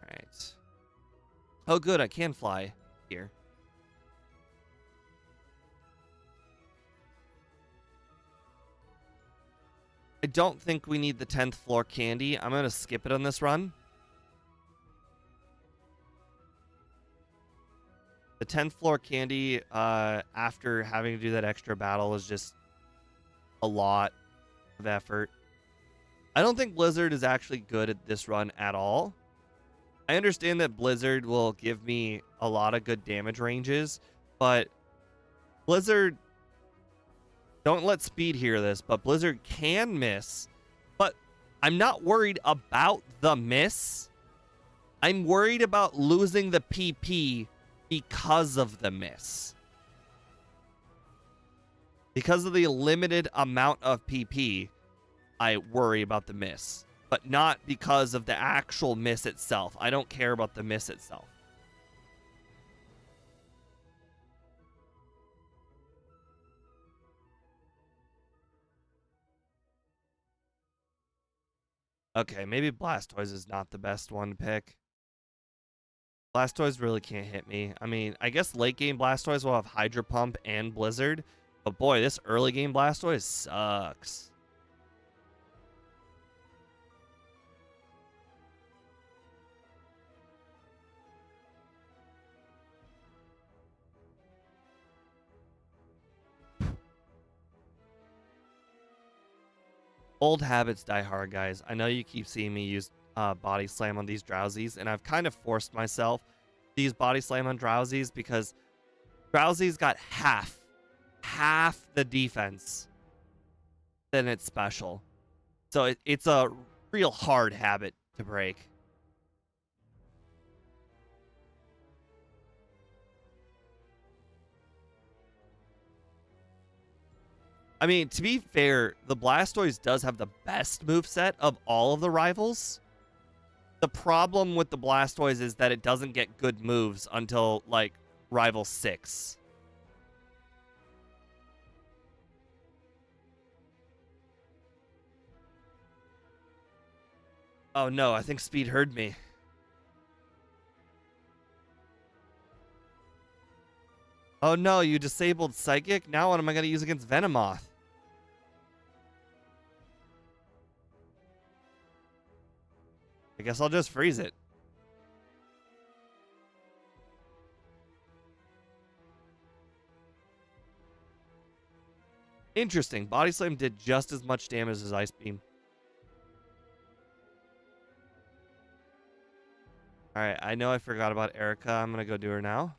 [SPEAKER 1] Alright. Oh good, I can fly here. I don't think we need the 10th floor candy. I'm going to skip it on this run. The 10th floor candy, after having to do that extra battle, is just a lot of effort. I don't think Blizzard is actually good at this run at all. I understand that Blizzard will give me a lot of good damage ranges, but Blizzard... Don't let Speed hear this, but Blizzard can miss. But I'm not worried about the miss. I'm worried about losing the PP because of the miss. Because of the limited amount of PP, I worry about the miss. But not because of the actual miss itself. I don't care about the miss itself. Okay, maybe Blastoise is not the best one to pick. Blastoise really can't hit me. I mean, I guess late game Blastoise will have Hydro Pump and Blizzard. But boy, this early game Blastoise sucks. Old habits die hard, guys. I know you keep seeing me use Body Slam on these Drowsies, and I've kind of forced myself to use Body Slam on Drowsies because Drowsy's got half the defense than its special. So it's a real hard habit to break. I mean, to be fair, the Blastoise does have the best moveset of all of the rivals. The problem with the Blastoise is that it doesn't get good moves until, like, Rival 6. Oh no, I think Speed heard me. Oh no, you disabled Psychic? Now what am I going to use against Venomoth? I guess I'll just freeze it. Interesting. Body Slam did just as much damage as Ice Beam. Alright, I know I forgot about Erica. I'm going to go do her now.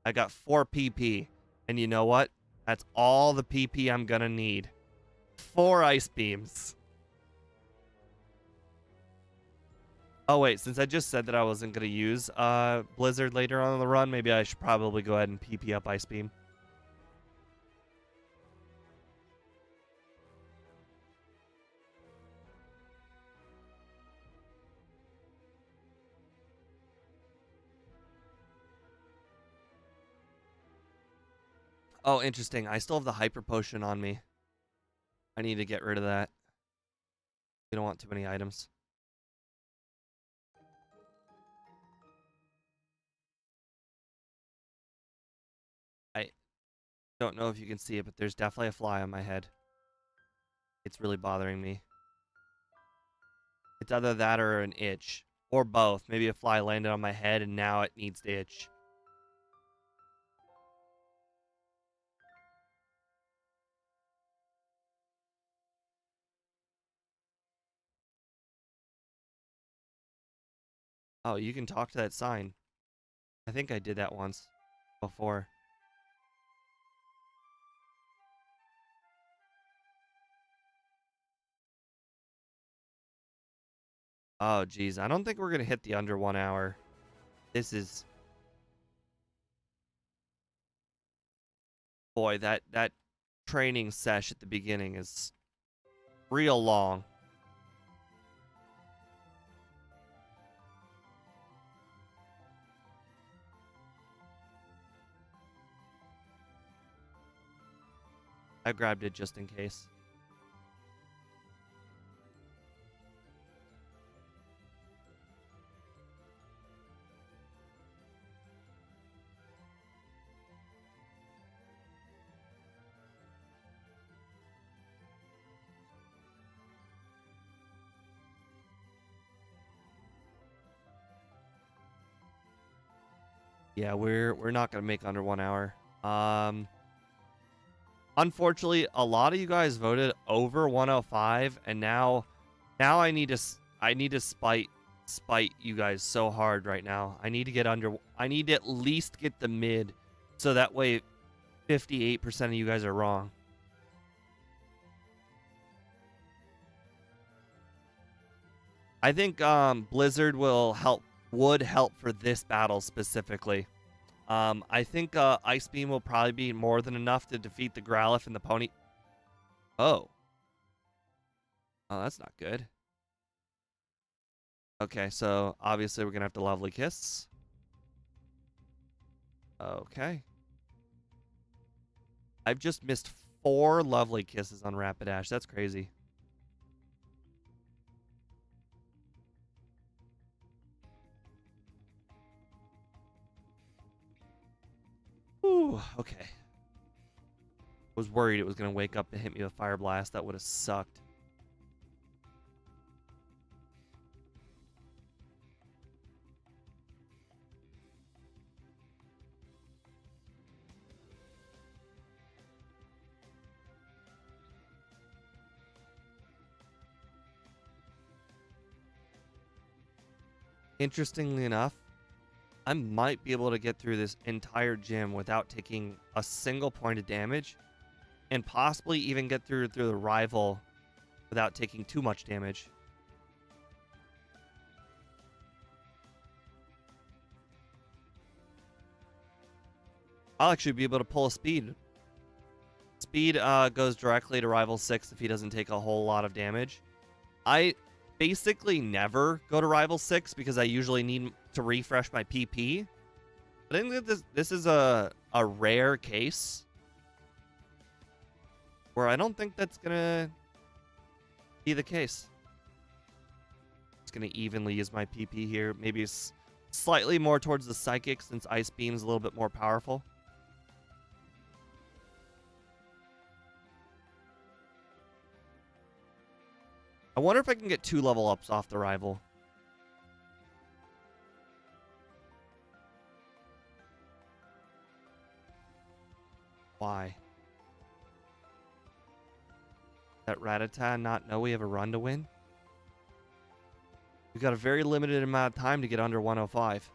[SPEAKER 1] I got 4 PP. And you know what? That's all the PP I'm going to need. 4 Ice Beams. Oh, wait. Since I just said that I wasn't going to use Blizzard later on in the run, maybe I should probably go ahead and PP up Ice Beam. Oh, interesting. I still have the Hyper Potion on me. I need to get rid of that. You don't want too many items. I don't know if you can see it, but there's definitely a fly on my head. It's really bothering me. It's either that or an itch. Or both. Maybe a fly landed on my head and now it needs to itch. Oh, you can talk to that sign. I think I did that once before. Oh, geez. I don't think we're going to hit the under 1 hour. This is... Boy, that training sesh at the beginning is real long. I grabbed it just in case. Yeah, we're not gonna make under 1 hour. Unfortunately, a lot of you guys voted over 105, and now I need to spite you guys so hard right now. I need to get under. I need to at least get the mid, so that way 58% of you guys are wrong. I think Blizzard would help for this battle specifically. I think Ice Beam will probably be more than enough to defeat the Growlithe and the Pony. Oh. Oh, that's not good. Okay, so obviously we're going to have to Lovely Kiss. Okay. I've just missed 4 Lovely Kisses on Rapidash. That's crazy. Ooh, okay. Was worried it was going to wake up and hit me with Fire Blast. That would have sucked. Interestingly enough, I might be able to get through this entire gym without taking a single point of damage, and possibly even get through the rival without taking too much damage. I'll actually be able to pull a speed. Speed goes directly to rival 6 if he doesn't take a whole lot of damage. I basically never go to rival 6 because I usually need to refresh my PP. But I think that this is a rare case where I don't think that's gonna be the case. Just gonna evenly use my PP here. Maybe slightly more towards the Psychic since Ice Beam is a little bit more powerful. I wonder if I can get 2 level ups off the rival. Why? That Rattata not know we have a run to win? We've got a very limited amount of time to get under 105.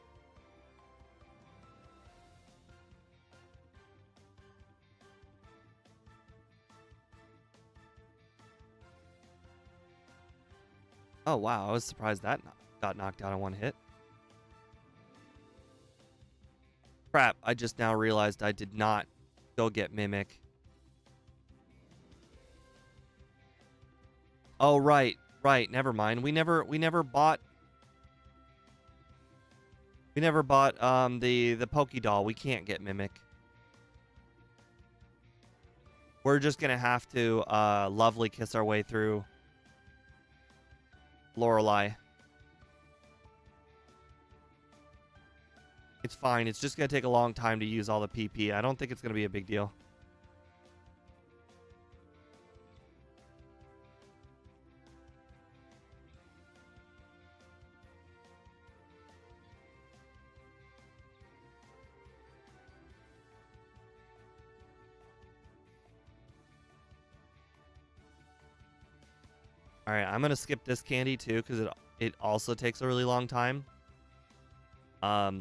[SPEAKER 1] Oh, wow. I was surprised that got knocked out in 1 hit. Crap. I just now realized I did not go get Mimic. Oh, right. Right. Never mind. We never bought the Pokédoll. We can't get Mimic. We're just going to have to Lovely Kiss our way through Lorelei. It's fine. It's just going to take a long time to use all the PP. I don't think it's going to be a big deal. All right, I'm gonna skip this candy too because it also takes a really long time. I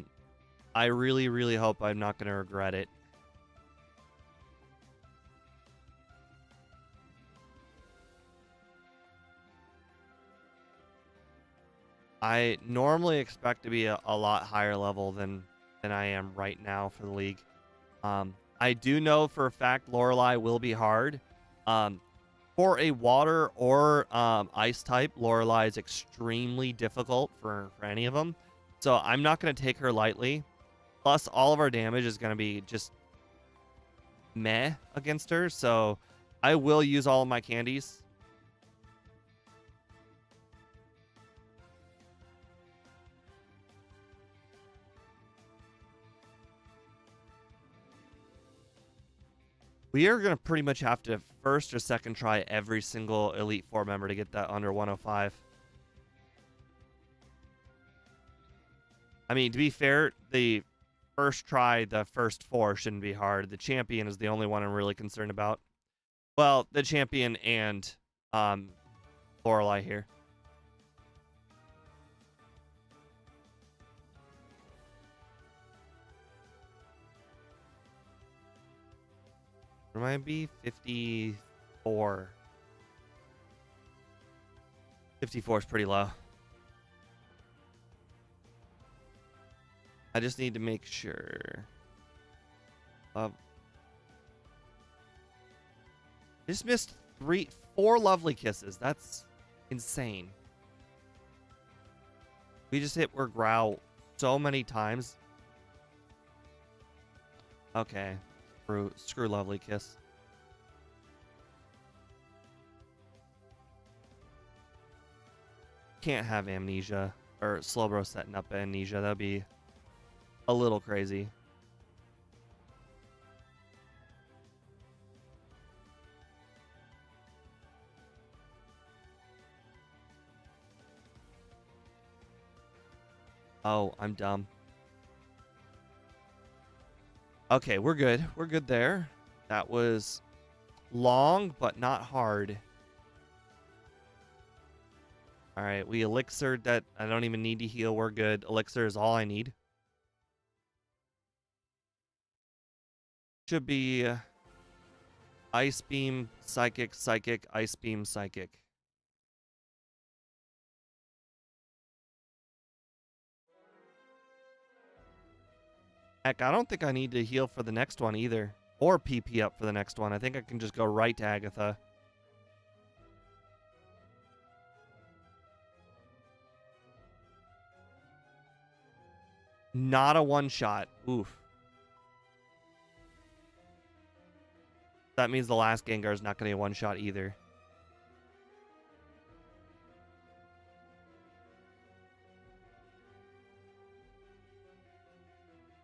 [SPEAKER 1] really hope I'm not gonna regret it. I normally expect to be a lot higher level than I am right now for the league. I do know for a fact Lorelei will be hard. For a water or ice type, Lorelei is extremely difficult for any of them. So I'm not going to take her lightly. Plus, all of our damage is going to be just meh against her. So I will use all of my candies. We are going to pretty much have to first or second try every single Elite Four member to get that under 105. I mean, to be fair, the first try, the first four shouldn't be hard. The champion is the only one I'm really concerned about. Well, the champion and Lorelei here. It might be 54. 54 is pretty low. I just need to make sure. I just missed 4 lovely kisses. That's insane. We just hit word growl so many times. Okay. Screw lovely kiss. Can't have amnesia or Slowbro setting up amnesia. That'd be a little crazy. Oh, I'm dumb. Okay, we're good. We're good there. That was long, but not hard. All right, we elixired that. I don't even need to heal. We're good. Elixir is all I need. Should be Ice Beam, Psychic, Psychic, Ice Beam, Psychic. Heck, I don't think I need to heal for the next one either. Or PP up for the next one. I think I can just go right to Agatha. Not a one-shot. Oof. That means the last Gengar is not going to be a one-shot either.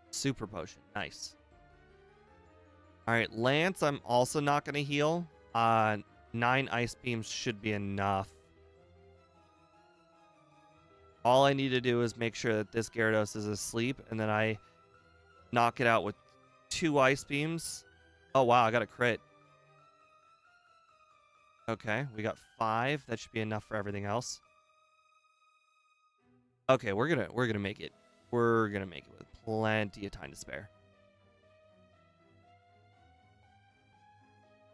[SPEAKER 1] Super Potion. Nice. All right, Lance, I'm also not going to heal. 9 Ice Beams should be enough. All I need to do is make sure that this Gyarados is asleep, and then I knock it out with 2 Ice Beams. Oh, wow, I got a crit. Okay, we got 5. That should be enough for everything else. Okay, we're gonna make it. We're gonna make it with plenty of time to spare.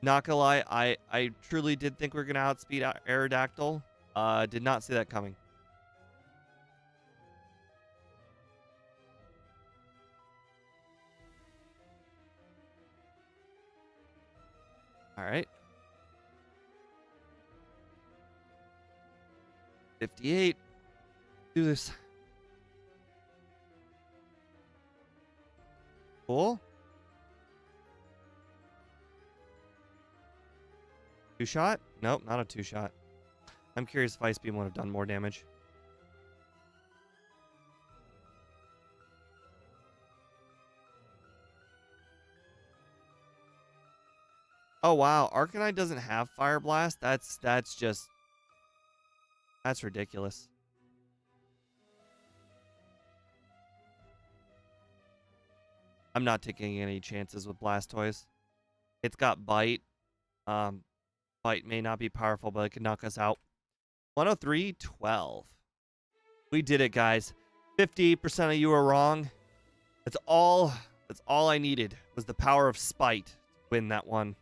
[SPEAKER 1] Not gonna lie, I truly did think we were gonna outspeed Aerodactyl. Did not see that coming. All right. 58. Do this. Cool. 2-shot? Nope, not a 2-shot. I'm curious if Ice Beam would have done more damage. Oh wow, Arcanine doesn't have Fire Blast. That's ridiculous. I'm not taking any chances with Blastoise. It's got Bite. Bite may not be powerful, but it can knock us out. 103.12. We did it, guys. 50% of you are wrong. That's all I needed was the power of spite to win that one.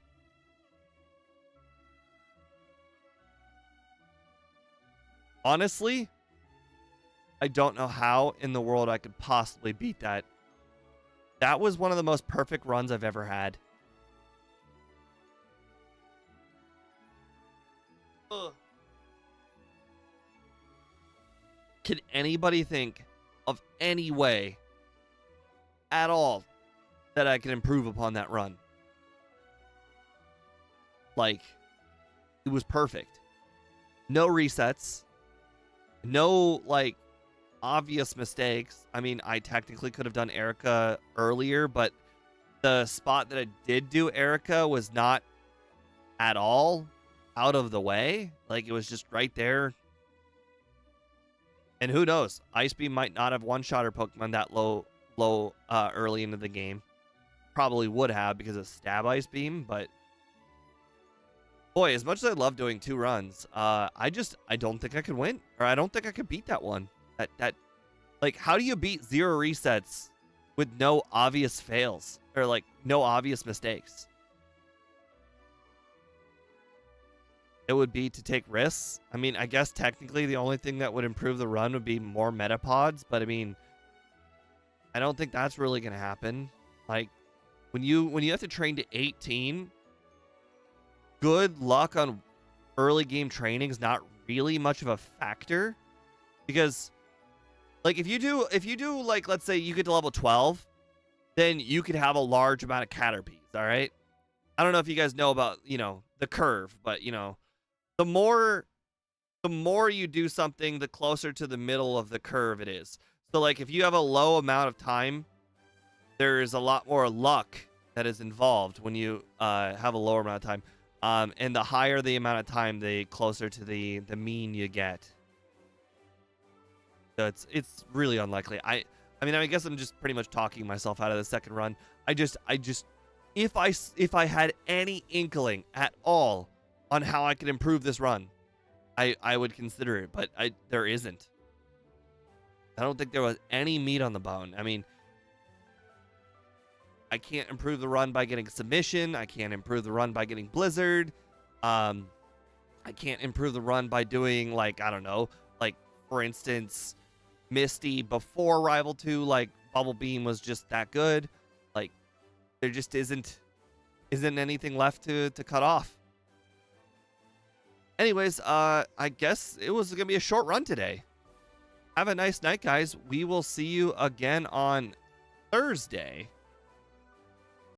[SPEAKER 1] Honestly, I don't know how in the world I could possibly beat that. That was one of the most perfect runs I've ever had. Ugh. Can anybody think of any way at all that I can improve upon that run? Like, it was perfect. No resets. No, like, obvious mistakes. I mean, I technically could have done Erica earlier, but the spot that I did do Erica was not at all out of the way. Like, it was just right there. And who knows? Ice Beam might not have one-shotter Pokemon that low early into the game. Probably would have because of Stab Ice Beam, but boy, as much as I love doing 2 runs, I don't think I could win, or I don't think I could beat that one. That like, how do you beat 0 resets with no obvious fails or like no obvious mistakes? It would be to take risks. I mean, I guess technically the only thing that would improve the run would be more metapods, but I mean, I don't think that's really going to happen. Like, when you have to train to 18, good luck on early game training is not really much of a factor, because like if you do like, let's say you get to level 12, then you could have a large amount of Caterpies, all right? I don't know if you guys know about, the curve, but the more you do something, the closer to the middle of the curve it is. So like if you have a low amount of time, there's a lot more luck that is involved when you have a lower amount of time. And the higher the amount of time, the closer to the mean you get. So it's really unlikely. I mean, I guess I'm just pretty much talking myself out of the second run. I just if I had any inkling at all on how I could improve this run, I would consider it, but there isn't. I don't think there was any meat on the bone. I mean, I can't improve the run by getting submission. I can't improve the run by getting blizzard. I can't improve the run by doing, like, I don't know, like, for instance, Misty before Rival 2, like, Bubble Beam was just that good. Like, there just isn't anything left to cut off. Anyways, I guess it was going to be a short run today. Have a nice night, guys. We will see you again on Thursday.